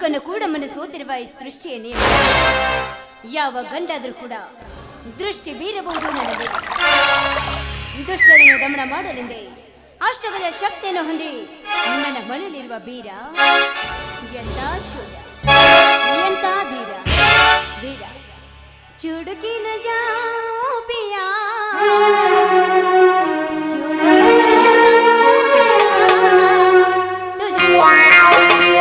ದುಃಖನ್ನು ಕೂಡ ಮನಸ್ಸೋತಿರುವ ಈ ಸೃಷ್ಟಿಯ ನಿಯಮ. ಯಾವ ಗಂಡಾದ್ರೂ ಕೂಡ ದೃಷ್ಟಿ ಬೀರಬಹುದು ನನಗೆ. ದುಷ್ಟರನ್ನು ದಮನ ಮಾಡಲೆಂದೇ ಅಷ್ಟಗಳ ಶಕ್ತಿಯನ್ನು ಹೊಂದಿ ನನ್ನ ಮನೆಯಲ್ಲಿರುವ ಬೀರ ಎಂತ ಶೂರ, ಎಂತ ಧೀರ ಧೀರ. ಚುಡುಕಿ ನ ಜಾओ पिया, चुड़की न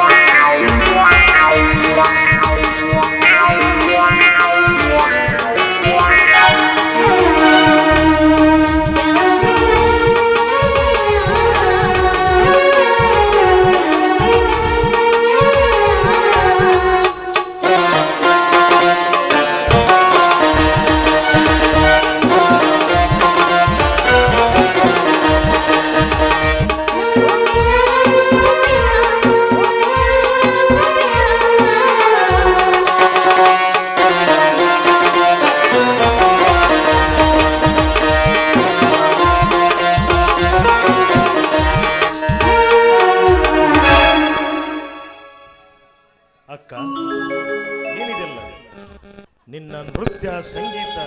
ಸಂಗೀತ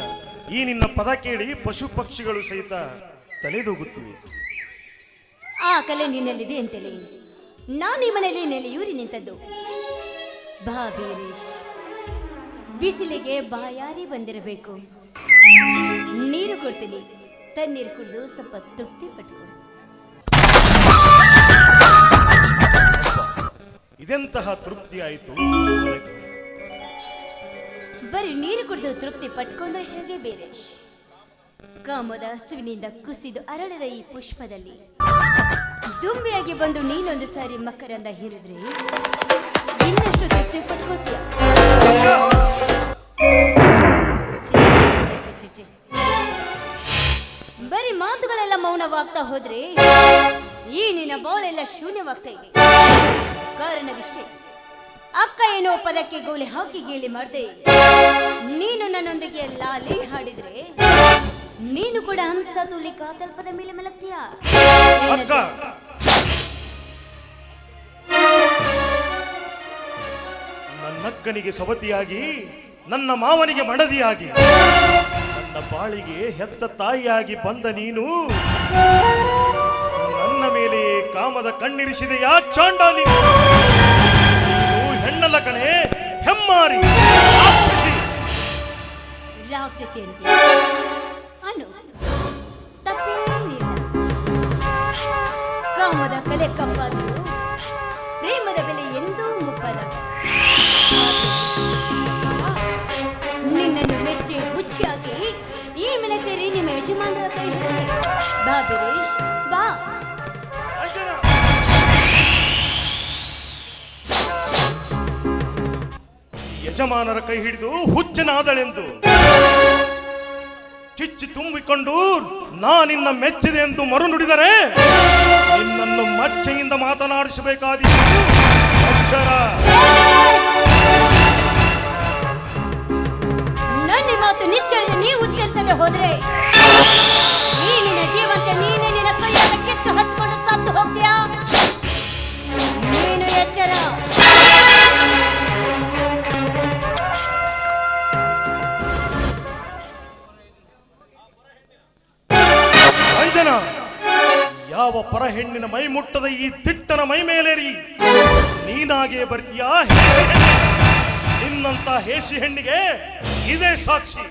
ಈ ನಿನ್ನ ಪದ ಕೇಳಿ ಪಶು ಪಕ್ಷಿಗಳು ಸಹಿತ ತಲೆದೂಗುತ್ತಿವೆ. ಆ ಕಲೆ ನಿನ್ನಲ್ಲಿದೆ ಅಂತಲೇ ನಾನು ಈ ಮನೆಯಲ್ಲಿ ನೆಲೆಯೂರಿ ನಿಂತದ್ದು. ಬಾ ಬೀರೇಶ್, ಬಿಸಿಲಿಗೆ ಬಾಯಾರಿ ಬಂದಿರಬೇಕು. ನೀರು ಕೊಡ್ತೀನಿ, ತಣ್ಣೀರು ಕುಡಿದು ಸ್ವಲ್ಪ ತೃಪ್ತಿ ಪಟ್ಕೊ. ಇದೆಂತಹ ತೃಪ್ತಿ ಆಯಿತು? ಬರೀ ನೀರು ಕುಡಿದು ತೃಪ್ತಿ ಪಟ್ಕೊಂಡ್ರೆ ಹೇಗೆ ಬೀರೇಶ್? ಕಾಮದ ಹಸುವಿನಿಂದ ಕುಸಿದು ಅರಳಿದ ಈ ಪುಷ್ಪದಲ್ಲಿ ದುಂಬಿಯಾಗಿ ಬಂದು ನೀನೊಂದು ಸಾರಿ ಮಕರಂದ ಹೀರಿದ್ರೆ ಇನ್ನಷ್ಟು ತೃಪ್ತಿ ಪಟ್ಕೊಳ್ತೀಯ. ಬರೀ ಮಾತುಗಳೆಲ್ಲ ಮೌನವಾಗ್ತಾ ಹೋದ್ರೆ ಈ ನಿನ್ನ ಬಾಳೆಲ್ಲ ಶೂನ್ಯವಾಗ್ತಾ ಇದೆ. ಕಾರಣವಿಷ್ಟೇ, ಅಕ್ಕ ಏನೋ ಪದಕ್ಕೆ ಗೋಲಿ ಹಾಕಿ ಗೇಲಿ ಮಾಡ್ದೆ ನೀನು ನನ್ನೊಂದಿಗೆ ಲಾಲಿ ಹಾಡಿದ್ರೆ ನೀನು ಕೂಡ ಹಂಸ ತೂಲಿ ಕಾತಲ್ಪದ ಮೇಲೆ ಮಲಗ್ತೀಯ. ನನ್ನಕ್ಕನಿಗೆ ಸವತಿಯಾಗಿ, ನನ್ನ ಮಾವನಿಗೆ ಮಡದಿಯಾಗಿ, ನನ್ನ ಬಾಳಿಗೆ ಹೆತ್ತ ತಾಯಿಯಾಗಿ ಬಂದ ನೀನು ನನ್ನ ಮೇಲೆ ಕಾಮದ ಕಣ್ಣಿರಿಸಿದೆಯಾ ಚಾಂಡಾಲಿ? ಹೆಣ್ಣಲ್ಲ ಕಣೆ, ಹೆಮ್ಮಾರಿ, ರಾಕ್ಷಸಿ. ರಾಕ್ಷಸಿ ಅಂತ ಅನು ತಪ್ಪೇನಿಲ್ಲ. ಕಾಮದ ಕಲೆ ಕಪ್ಪಾದರೂ ಪ್ರೇಮದ ಬೆಲೆ ಎಂದೂ ಮುಪ್ಪಲ್ಲ. ನಿನ್ನನ್ನು ಮೆಚ್ಚಿ ಹುಚ್ಚಿಯಾಗಿ ಈ ಮನೆ ಸೇರಿ ನಿಮ್ಮ ಯಜಮಾನರ ಕೈ ಹಿಡಿದೆ. ಬಾ ಬೀರೇಶ್, ಬಾ. ಯಜಮಾನರ ಕೈ ಹಿಡಿದು ಹುಚ್ಚನಾದಳೆಂದು ಕಿಚ್ಚಿ ತುಂಬಿಕೊಂಡು ನಾನಿನ್ನ ಮೆಚ್ಚಿದೆ ಎಂದು ಮರು ನುಡಿದರೆ ನಿನ್ನನ್ನು ಮಚ್ಚೆಯಿಂದ ಮಾತನಾಡಿಸಬೇಕಾದೀತು. ಅಕ್ಷರ ನನ್ನ ಮಾತು ನಿಚ್ಚಳಿದು ನೀವು ಉಚ್ಚರಿಸದೆ ಹೋದ್ರೆ ಈ ನಿನ್ನ ಜೀವಂತ ನೀನೇ ನಿನ್ನ ಕೈಯಾಗ ಕಿಚ್ಚು ಹಚ್ಕೊಂಡು ಸತ್ತು ಹೋಗ್ತೀಯಾ? ನೀನು ಎಚ್ಚರ. ಅಂಜನಾ, ಯಾವ ಪರ ಹೆಣ್ಣಿನ ಮೈ ಮುಟ್ಟದ ಈ ತಿಟ್ಟನ ಮೈ ಮೇಲೇರಿ ನೀನಾಗೆ ಬರ್ತೀಯಾ? ನಿನ್ನಂತ ಹೇಸಿ ಹೆಣ್ಣಿಗೆ ಇದೇ ಸಾಕ್ಷಿ.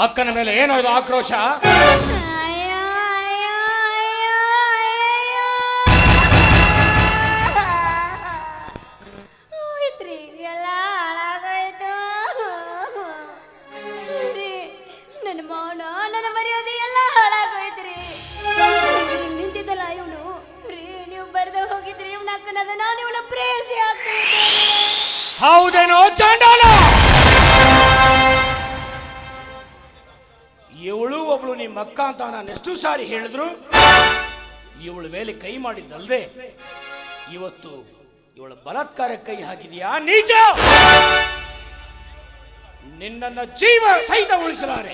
ಅಕ್ಕನ ಮೇಲೆ ಏನೋ ಇದು ಆಕ್ರೋಶ? ಎಲ್ಲ ಹಾಳಾಗೋಯ್ತು. ನನ್ನ ಮೌನ, ನನ್ನ ಮರ್ಯಾದೆ ಎಲ್ಲ ಹಾಳಾಗೋಯ್ತ್ರಿ. ನಿಂತಿದ್ದಲ್ಲ ಇವನು ರೀ, ನೀವು ಬರ್ದ ಹೋಗಿದ್ರಿ ಇವ್ನ ಅಕ್ಕನದ, ನಾನು ಇವನ ಪ್ರೇಯಸಿ ಆಗ್ತಿದ್ದೆ. ಹೌದೇನೋ ಚಾಂಡಾಲ? ಇವಳು ಒಬ್ಳು ನಿಮ್ಮ ಅಕ್ಕ ಅಂತ ನಾನು ಎಷ್ಟು ಸಾರಿ ಹೇಳಿದ್ರು ಇವಳ ಮೇಲೆ ಕೈ ಮಾಡಿದ್ದಲ್ದೆ ಇವತ್ತು ಇವಳ ಬಲಾತ್ಕಾರ ಕೈ ಹಾಕಿದೀಯಾ? ನೀಚ! ನಿನ್ನನ್ನ ಜೀವ ಸಹಿತ ಉಳಿಸಲಾರೆ.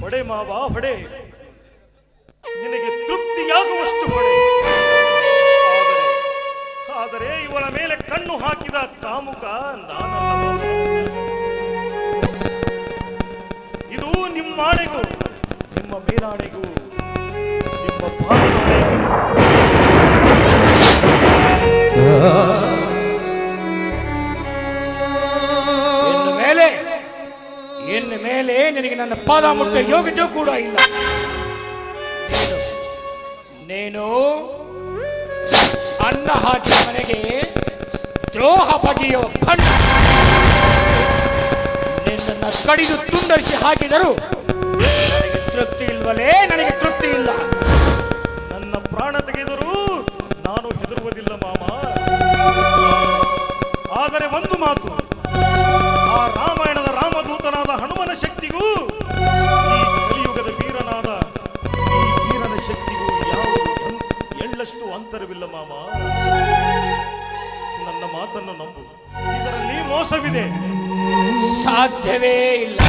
ಹೊಡೆ ಮಾವ ಹೊಡೆ, ನಿನಗೆ ತೃಪ್ತಿಯಾಗುವಷ್ಟು ಹೊಡೆ. ಆದರೆ ಇವಳ ಮೇಲೆ ಕಣ್ಣು ಹಾಕಿದ ಕಾಮುಕ ನಾನಲ್ಲ ಮಾವ. ಇದು ನಿಮ್ಮಾಣೆಗೂ, ನಿಮ್ಮ ಮೇಲಾಣೆಗೂ, ನಿಮ್ಮ ಭಾಗದಾಣೆಗೂ. ಇನ್ನು ಮೇಲೆ ನಿನಗೆ ನನ್ನ ಪಾದ ಮುಟ್ಟ ಯೋಗ್ಯತೆ ಕೂಡ ಇಲ್ಲ. ನೀನು ಅನ್ನ ಹಾಕಿದ ಮನೆಗೆ ದ್ರೋಹ ಬಗೆಯುವ ಬಣ್ಣ. ನಿನ್ನನ್ನು ಕಡಿದು ತುಂಡರಿಸಿ ಹಾಕಿದರು ನನಗೆ ತೃಪ್ತಿ ಇಲ್ವಲೇ? ನನಗೆ ತೃಪ್ತಿ ಇಲ್ಲ. ನನ್ನ ಪ್ರಾಣ ತೆಗೆದರೂ ನಾನು ಹೆದರುವುದಿಲ್ಲ ಮಾಮ. ಆದರೆ ಒಂದು ಮಾತು, ಆ ರಾಮಾಯಣದ ರಾಮದೂತನಾದ ಹನುಮನ ಶಕ್ತಿಗೂ ಈ ಕಲಿಯುಗದ ವೀರನಾದ ಈ ವೀರನ ಶಕ್ತಿಗೂ ಯಾವ ಎಳ್ಳಷ್ಟು ಅಂತರವಿಲ್ಲ ಮಾಮ. ನನ್ನ ಮಾತನ್ನು ನಂಬು, ಇದರಲ್ಲಿ ಮೋಸವಿದೆ. ಸಾಧ್ಯವೇ ಇಲ್ಲ.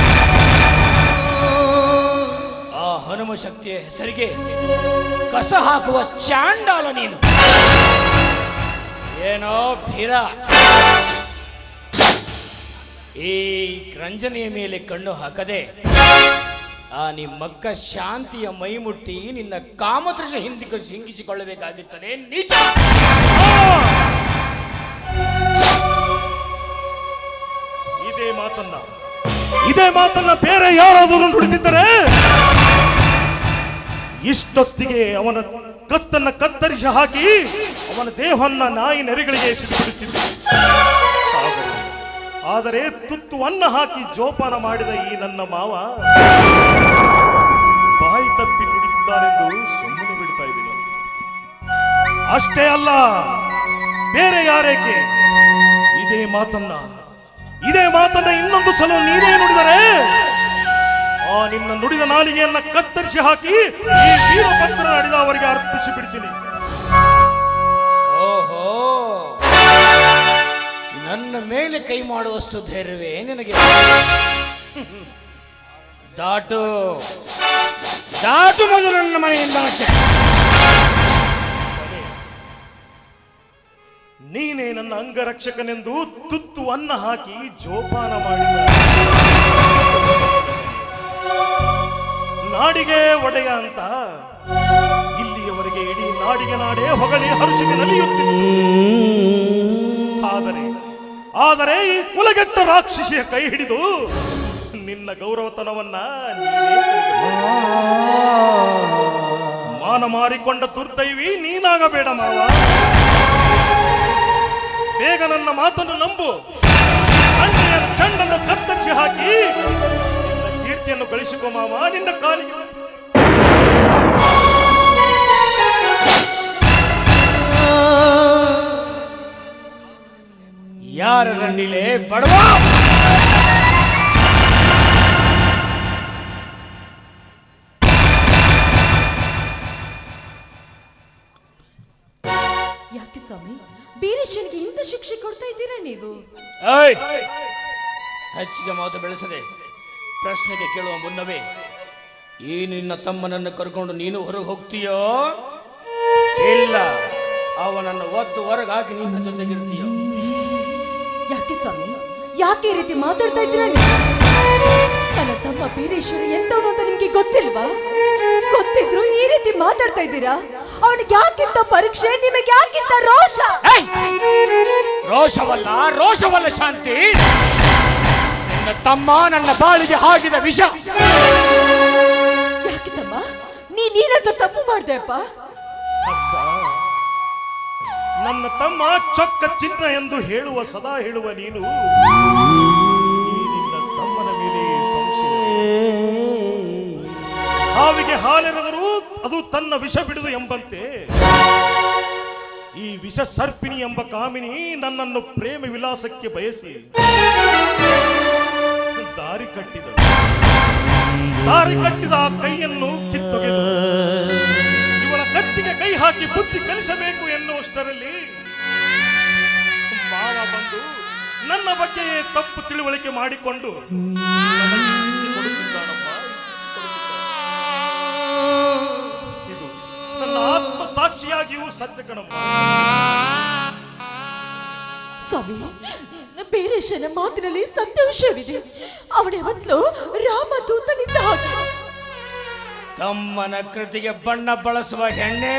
ಆ ಹನುಮ ಶಕ್ತಿಯ ಹೆಸರಿಗೆ ಕಸ ಹಾಕುವ ಚಾಂಡಾಲ ನೀನು. ಏನೋ ಭೀರ, ಈ ರಂಜನೆಯ ಮೇಲೆ ಕಣ್ಣು ಹಾಕದೆ ಆ ನಿಮ್ಮಕ್ಕ ಶಾಂತಿಯ ಮೈಮುಟ್ಟಿ ನಿನ್ನ ಕಾಮತೃಷ ಹಿಂಗಿಸಿಕೊಳ್ಳಬೇಕಾಗುತ್ತದೆ. ನಿಜ. ಇದೇ ಮಾತನ್ನ ಬೇರೆ ಯಾರಾದರೂ ನುಡಿದಿದ್ದರೆ ಇಷ್ಟೊತ್ತಿಗೆ ಅವನ ಕತ್ತನ್ನ ಕತ್ತರಿಸಿ ಹಾಕಿ ಅವನ ದೇಹವನ್ನ ನಾಯಿ ನೆರೆಗಳಿಗೆ ಎಸೆದುಬಿಡುತ್ತಿದ್ದ. ಆದರೆ ತುತ್ತು ಅನ್ನ ಹಾಕಿ ಜೋಪಾನ ಮಾಡಿದ ಈ ನನ್ನ ಮಾವ ಬಾಯಿ ತಪ್ಪಿ ನುಡಿದಿದ್ದಾನೆಂದು ಸುಮ್ಮನೆ ಬಿಡ್ತಾ ಇದ್ದೀನಿ. ಅಷ್ಟೇ ಅಲ್ಲ, ಬೇರೆ ಯಾರೇಕೆ ಇದೇ ಮಾತನ್ನ ಇನ್ನೊಂದು ಸಲ ನೀನೇ ನುಡಿದರೆ ಆ ನಿನ್ನ ನುಡಿದ ನಾಲಿಗೆಯನ್ನ ಕತ್ತರಿಸಿ ಹಾಕಿ ಈ ವೀರಭದ್ರ ನಡೆದ ಅವರಿಗೆ ಅರ್ಪಿಸಿ ಬಿಡ್ತೀನಿ. ಓಹೋ, ನನ್ನ ಮೇಲೆ ಕೈ ಮಾಡುವಷ್ಟು ಧೈರ್ಯವೇ ನಿನಗೆ? ದಾಟು ಮೊದಲು ನನ್ನ ಮನೆಯಿಂದ ಆಚೆ. ನೀನೇ ನನ್ನ ಅಂಗರಕ್ಷಕನೆಂದು ತುತ್ತು ಅನ್ನ ಹಾಕಿ ಜೋಪಾನ ಮಾಡಿದ ನಾಡಿಗೆ ಒಡೆಯ ಅಂತ ಇಲ್ಲಿಯವರೆಗೆ ಇಡೀ ನಾಡಿಗೆ ನಾಡೇ ಹೊಗಳಿ ಹರುಷಿಗೆ ನಲಿಯುತ್ತಿತ್ತು. ಆದರೆ ಈ ಕುಲಗೆಟ್ಟ ರಾಕ್ಷಸಿಯ ಕೈ ಹಿಡಿದು ನಿನ್ನ ಗೌರವತನವನ್ನ ಮಾನ ಮಾರಿಕೊಂಡ ದುರ್ದೈವಿ ನೀನಾಗಬೇಡ ಮಾವ. ಬೇಗ ನನ್ನ ಮಾತನ್ನು ನಂಬು. ಅಣ್ಣೆಯ ಚಂಡನ್ನು ಕತ್ತರಿಸಿ ಹಾಕಿ ನಿನ್ನ ಕೀರ್ತಿಯನ್ನು ಗಳಿಸಿಕೊ ಮಾವ. ನಿನ್ನ ಕಾಲಿಗೆ ಯಾರ ರಂಡಿಲೆ ಬಡವ? ಯಾಕೆ ಸ್ವಾಮಿ ಬೀರೇಶನ್ಗೆ ಇಂಥ ಶಿಕ್ಷೆ ಕೊಡ್ತಾ ಇದ್ದೀರಾ ನೀವು? ಹೆಚ್ಚಿಗೆ ಮಾತು ಬೆಳೆಸದೆ ಪ್ರಶ್ನೆಗೆ ಕೇಳುವ ಮುನ್ನವೇ ಈ ನಿನ್ನ ತಮ್ಮನನ್ನು ಕರ್ಕೊಂಡು ನೀನು ಹೊರಗೆ ಹೋಗ್ತೀಯೋ ಇಲ್ಲ ಅವನನ್ನು ಒತ್ತು ಹೊರಗೆ ಹಾಕಿ ನಿನ್ನ ಜೊತೆಗಿರ್ತೀಯೋ? ಯಾಕೆ ಸ್ವಾಮಿ, ಯಾಕೆ ಈ ರೀತಿ ಮಾತಾಡ್ತಾ ಇದ್ದೀರಾ ನೀವು? ನನ್ನ ತಮ್ಮ ಬೀರೇಶ್ವರ ಎಂತವನು ಅಂತ ನಿಮ್ಗೆ ಗೊತ್ತಿಲ್ವಾ? ಗೊತ್ತಿದ್ರು ಈ ರೀತಿ ಮಾತಾಡ್ತಾ ಇದ್ದೀರಾ? ಅವನಿಗೆ ಯಾಕಿಂತ ಪರೀಕ್ಷೆ, ನಿಮಗೆ ಯಾಕಿಂತ ರೋಷ? ರೋಷವಲ್ಲ ಶಾಂತಿ, ನನ್ನ ತಮ್ಮ ನನ್ನ ಬಾಳಿಗೆ ಹಾಕಿದ ವಿಷ. ಯಾಕೆ ತಮ್ಮ ನೀನಂತ ತಪ್ಪು ಮಾಡ್ದೆಪ್ಪ? ನನ್ನ ತಮ್ಮ ಚೊಕ್ಕ ಚಿನ್ನ ಎಂದು ಸದಾ ಹೇಳುವ ನೀನು ಈ ನಿನ್ನ ತಮ್ಮನ ಮೇಲೆ ಸಂಶಯ. ಹಾವಿಗೆ ಹಾಲೆರೆದರೂ ಅದು ತನ್ನ ವಿಷ ಬಿಡುದು ಎಂಬಂತೆ ಈ ವಿಷ ಸರ್ಪಿಣಿ ಎಂಬ ಕಾಮಿನಿ ನನ್ನನ್ನು ಪ್ರೇಮ ವಿಲಾಸಕ್ಕೆ ಬಯಸಿ ದಾರಿ ಕಟ್ಟಿದ ಆ ಕೈಯನ್ನು ಕಿತ್ತೊಗೆದು ಇವಳ ಕತ್ತಿಗೆ ಕೈ ಹಾಕಿ ಬುದ್ಧಿ ಕಲಿಸಬೇಕು ಎನ್ನುವಷ್ಟರಲ್ಲಿ ಮಾವ ಬಂದು ನನ್ನ ಬಗ್ಗೆ ತಪ್ಪು ತಿಳುವಳಿಕೆ ಮಾಡಿಕೊಂಡು ಕೊಡುತ್ತಿದ್ದಾನಪ್ಪ. ಸಾಕ್ಷಿಯಾಗಿಯೂ ಸತ್ಯ ಕಣಮ್ಮ. ಸ್ವಾಮಿ, ಬೀರೇಶನ ಮಾತಿನಲ್ಲಿ ಸಂತೋಷವಿದೆ. ಅವನ್ಯಾವತ್ತೂ ರಾಮದೂತನಿದ್ದ ಹಾಗೆ. ತಮ್ಮನ ಕೃತಿಗೆ ಬಣ್ಣ ಬಳಸುವ ಹೆಣ್ಣೆ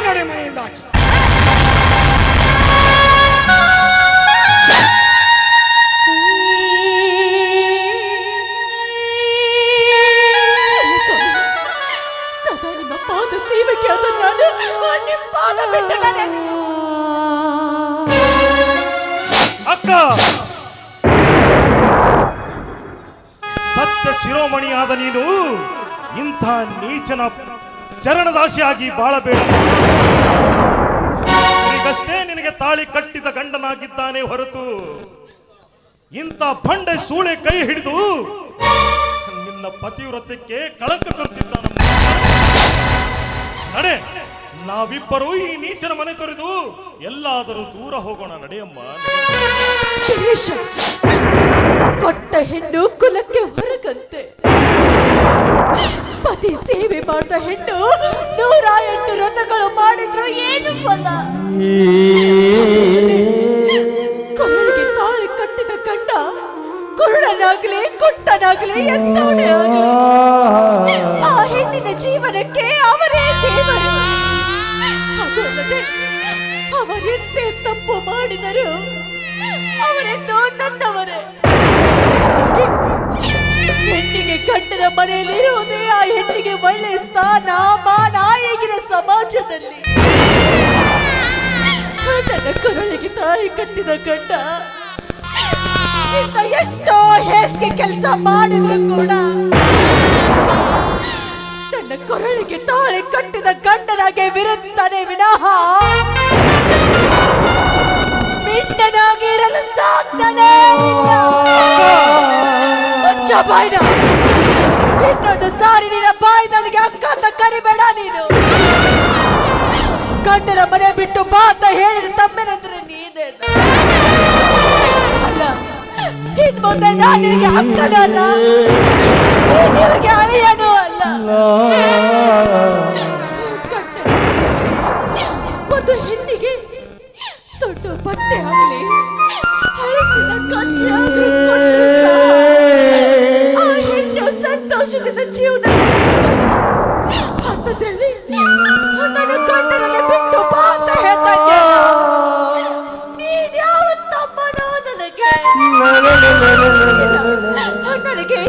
ನಡೆ ಮನೆಯಿಂದ ಆಚೆ. ಸದಾ ನಿಮ್ಮ ಪಾದ ಸೇವೆಗೆ ಆದ ನಾನು ನಿಮ್ಮ ಪಾದ ಬಿಟ್ಟು ಅಕ್ಕ, ಸತ್ಯ ಶಿರೋಮಣಿಯಾದ ನೀನು ಇಂಥ ನೀಚನ ಚರಣದಾಸಿಯಾಗಿ ಬಾಳಬೇಡ. ಈಗಷ್ಟೇ ನಿನಗೆ ತಾಳಿ ಕಟ್ಟಿದ ಗಂಡನಾಗಿದ್ದಾನೆ ಹೊರತು ಇಂಥ ಬಂಡೆ ಸೂಳೆ ಕೈ ಹಿಡಿದು ನಿನ್ನ ಪತಿವ್ರತ್ಯಕ್ಕೆ ಕಳಂಕ ತರುತ್ತಿದ್ದಾನಮ್ಮ. ನಡೆ, ನಾವಿಬ್ಬರೂ ಈ ನೀಚನ ಮನೆ ತೊರೆದು ಎಲ್ಲಾದರೂ ದೂರ ಹೋಗೋಣ. ನಡೆಯಮ್ಮ. ಕೊಟ್ಟ ಹೆಣ್ಣು ಕುಲಕ್ಕೆ ಹೊರಗಂತೆ. ಪತಿ ಸೇವೆ ಮಾಡಿದ ಹೆಣ್ಣು 108 ವ್ರತಗಳು ಮಾಡಿದ್ರು ಏನು ಫಲ? ಕೊರಳಿಗೆ ತಾಳಿ ಕಟ್ಟಿದ ಗಂಡ ಕುರುಡನಾಗ್ಲಿ ಕುಟ್ಟನಾಗ್ಲಿ ಎಂತವನೇ ಆಗ್ಲಿ ಆ ಹೆಣ್ಣಿನ ಜೀವನಕ್ಕೆ ಅವರೇ ದೇವರು. ಅದು ಅಲ್ಲದೆ ಅವರೆಂತೆ ತಪ್ಪು ಮಾಡಿದರು ಅವರೆಂದು ನನ್ನವರೇ. ಹೆಣ್ಣಿಗೆ ಗಂಡನ ಮನೆಯಲ್ಲಿರುವುದೇ ಆ ಹೆಣ್ಣಿಗೆ ಒಳ್ಳೆ ಸ್ಥಾನ ಮಾನ ಈಗಿನ ಸಮಾಜದಲ್ಲಿ. ನನ್ನ ಕರುಳಿಗೆ ತಾಳಿ ಕಟ್ಟಿದ ಗಂಡ ಇಂಥ ಎಷ್ಟೋ ಹೇಸಿಗೆ ಕೆಲಸ ಮಾಡಿದ್ರು ಕೂಡ ನನ್ನ ಕೊರಳಿಗೆ ತಾಳಿ ಕಟ್ಟಿದ ಗಂಡನಾಗೆ ವಿರುತ್ತಾನೆ ವಿನಃ ಮಿಂಡನಾಗಿರಲು ಸಾಧ್ಯನೇ ಇಲ್ಲ. ಬಾಯ್ನ ಇನ್ನೊಂದು ಸಾರಿ ನಿನ್ನ ಬಾಯಿ ನನಗೆ ಅಕ್ಕ ಅಂತ ಕರಿಬೇಡ. ನೀನು ಗಂಡನ ಮನೆ ಬಿಟ್ಟು ಬಾ ಅಂತ ಹೇಳಿದ ತಮ್ಮೆನಂದ್ರೆ ನೀನೇ ಅಲ್ಲ. ಇನ್ ಮುಂದೆ ನಾನು ನಿನಗೆ ಅಕ್ಕನೂ ಅಲ್ಲ, ನೀನಿವರಿಗೆ ಅಳಿಯನೂ ಅಲ್ಲ. ಒಂದು ಹೆಣ್ಣಿಗೆ ದೊಡ್ಡ ಬಟ್ಟೆ ಆಗಲಿ ಹಳಸಿದ ಕಜ್ಜಿ ಆಗಲಿ ಸಂತೋಷದಿಂದ ಜೀವನ ಹತ್ತದಲ್ಲಿ ನನ್ನ ಗಂಡನನ್ನೇ ಬಿಟ್ಟು ಬಾ ಅಂತ ಹೇಳ್ತಾನೆ. ನೀನ್ ಯಾವ ತಮ್ಮನೋ ನನಗೆ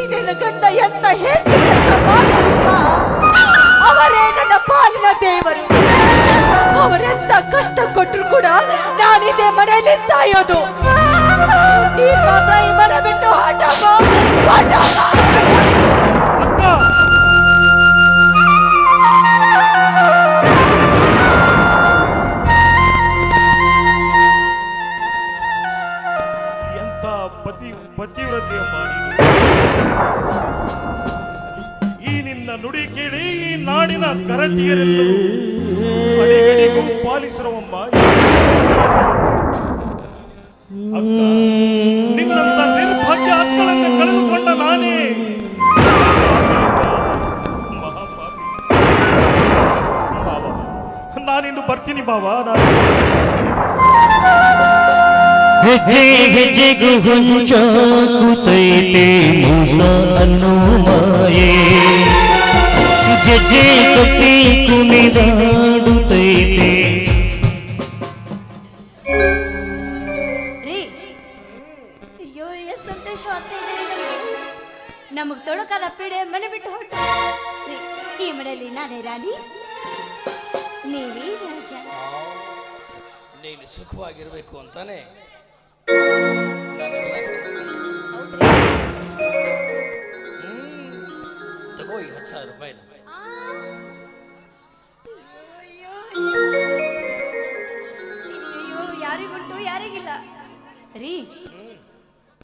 ನನ್ನ ಗಂಡ ಎಂತ ಹೇಸಿಗೆ ಕೆಲಸ ಮಾಡಿದ್ರು ಅವರೇ ನನ್ನ ಪಾಲಿನ ದೇವರು. ಅವರೆಂತ ಕಷ್ಟ ಕೊಟ್ಟರು ಕೂಡ ನಾನಿದೆ ಮನೆಯಲ್ಲಿ ಸಾಯೋದು. ನೀನ್ ಮಾತ್ರ ಈ ಮನೆ ಬಿಟ್ಟು ಹೊರಟೋಗೋ. ಎಂತ ಪತಿವ್ರತೆಯಮ್ಮ ಈ ನಿನ್ನ ನುಡಿ ಕೇಳಿ ಈ ನಾಡಿನ ಕರತಿಯರೆಲ್ಲರೂ ಅಡಿಗಡಿಗೂ ಪಾಲಿಸಿರುವಮ್ಮ. ಅಕ್ಕ, ನಿನ್ನಂತ ನಿರ್ಭಾಗ್ಯ ಅಕ್ಕಳನ್ನು ಕಳೆದುಕೊಂಡ ನಾನೇ ಮಹಾಪಾಪಿ. ಬಾವ, ನಾನಿನ್ನು ಬರ್ತೀನಿ ಬಾವ. ಹೆಜ್ಜೆ ಹೆಜ್ಜೆಗೂ ಹೊಂಚಾಕುತ್ತೈತೆ ಮೋಸ ಅನ್ನೋ ಮಾಯೆ. ಗೆಜ್ಜೆ ಕಟ್ಟಿ ಕುಣಿದಾಡುತ್ತೈತೆ. ಅಯ್ಯೋ, ಎಷ್ಟು ಸಂತೋಷ ಆಗ್ತಾ ಇದೆ ನನಗೆ. ನಮಗ್ ತೊಡಕಾದ ಪೀಡೆ ಮನೆ ಬಿಟ್ಟು ಹೊರಟ. ಈ ಮನೆಯಲ್ಲಿ ನಾನೇ ರಾಣಿ, ನೀವೇ ರಾಜ. ನೀನು ಸುಖವಾಗಿರ್ಬೇಕು ಅಂತಾನೆ ತಗೋ ಈ 10,000 ರೂಪಾಯಿನ. ಅಯ್ಯೋ, ಯಾರಿಗುಂಟು ಯಾರಿಗಿಲ್ಲ ರೀ.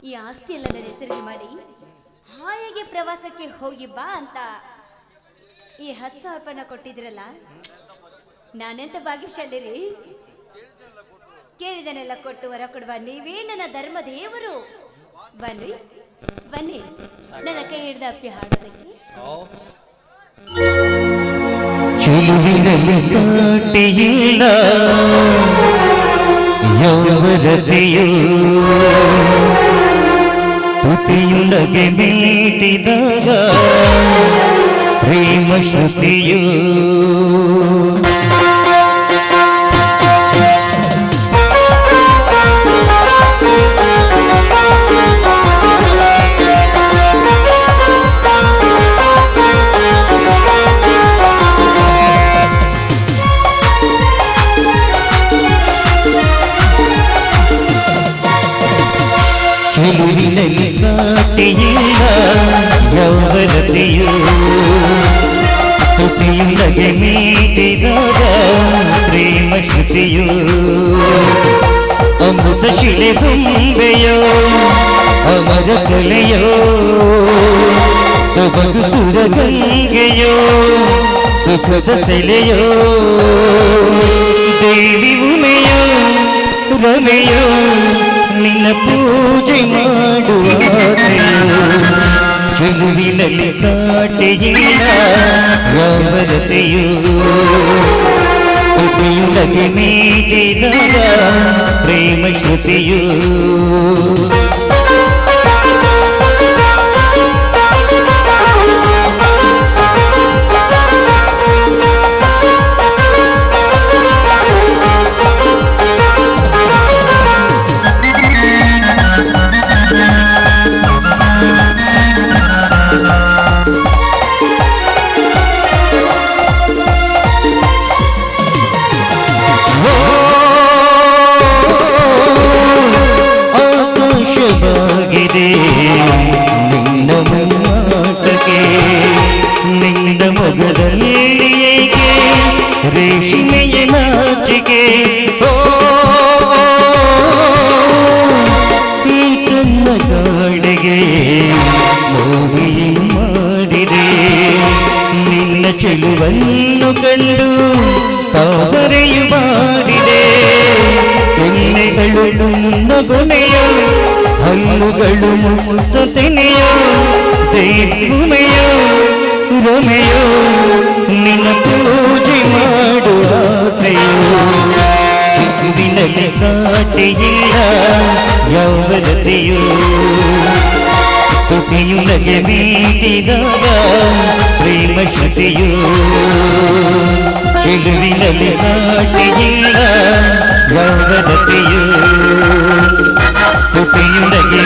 ಈ ಆಸ್ತಿ ಎಲ್ಲ ನನ್ನ ಹೆಸರಿಗೆ ಮಾಡಿ ಹಾಯಾಗಿ ಪ್ರವಾಸಕ್ಕೆ ಹೋಗಿ ಬಾ ಅಂತ ಈ 10,000 ರೂಪಾಯಿನ ಕೊಟ್ಟಿದ್ರಲ್ಲ, ನಾನೆಂತ ಭಾಗ್ಯಶಾಲಿ ರೀ. ಕೇಳಿದನೆಲ್ಲ ಕೊಟ್ಟು ವರ ಕೊಡುವ ನೀವೇ ನನ್ನ ಧರ್ಮ ದೇವರು. ಬನ್ನಿ ಬನ್ನಿ ನನ್ನ ಕೈ ಹಿಡ್ದ ಅಪ್ಪಿ ಹಾಡೋದಕ್ಕೆ. ಚೆಲುವಿನಲ್ಲಿ ಸಾಟಿಯಿಲ್ಲ ಯೌವನತೆಯು ತುಟಿಯು ನಗೆ ಮೀಟಿದಾಗ ಪ್ರೇಮ ಶ್ರುತಿಯು ಚೆಲುವಿನಲ್ಲಿ ಸಾಟಿಯಿಲ್ಲ ಯೌವನತೆಯು ತುಟಿಯು ನಗೆ ಮೀಟಿದಾಗ ಪ್ರೇಮ ಶ್ರುತಿಯು ಅಮೃತ ಶಿಲೆ ಬೊಂಬೆಯೋ ಅಮರ ಕಲೆಯೋ ಸೊಬಗು ಸುರಗಂಗೆಯೋ ಸುಖದ ಸೆಲೆಯೋ ದೇವಿ ಉಮೆಯೋ ರಮೆಯೋ ನಿನ್ನ ಪೂಜೆ ಮಾಡುವ ಚೆಲುವಿನಲ್ಲಿ ಸಾಟಿಯಿಲ್ಲ ಯೌವನತೆಯು ತುಟಿಯೊಳಗೆ ಮೀಟಿದಾಗ ಪ್ರೇಮ ಶ್ರುತಿಯು ನಿನ್ನ ಮುನ್ನಾಟಕ್ಕೆ ನಿನ್ನ ಮೊಗದಲ್ಲಿ ಏಕೆ ರೇಷ್ಮೆಯ ನಾಚಿಕೆ ಈ ಕನ್ನ ಗಾಳಿಗೆ ಮೋಹಿಯೇ ಮಾಡಿದೆ ನಿನ್ನ ಚೆಲುವನ್ನು ಕಂಡು ತಾವರೆಯು ಮಾಡಿದೆ ಕೆನ್ನೆಗಳು ನಗುನೆಯೋ ಹಲ್ಲುಗಳು ಮುಸುತೆನೆಯೋ ದೇವಿಮೆಯೋ ರಮೆಯೋ ನಿನ್ನ ಪೂಜೆ ಮಾಡುವ ಚಿಗುವಿನಲ್ಲಿ ಸಾಟಿಯಿಲ್ಲ ಯೌವನತೆಯು ತುಟಿಯೊಳಗೆ ಮೀಟಿದಾಗ ಪ್ರೇಮ ಶ್ರುತಿಯು ಚೆಲುವಿನಲ್ಲಿ ಸಾಟಿಯಿಲ್ಲ ಯೌವನತೆಯು ತುಟಿಯೊಳಗೆ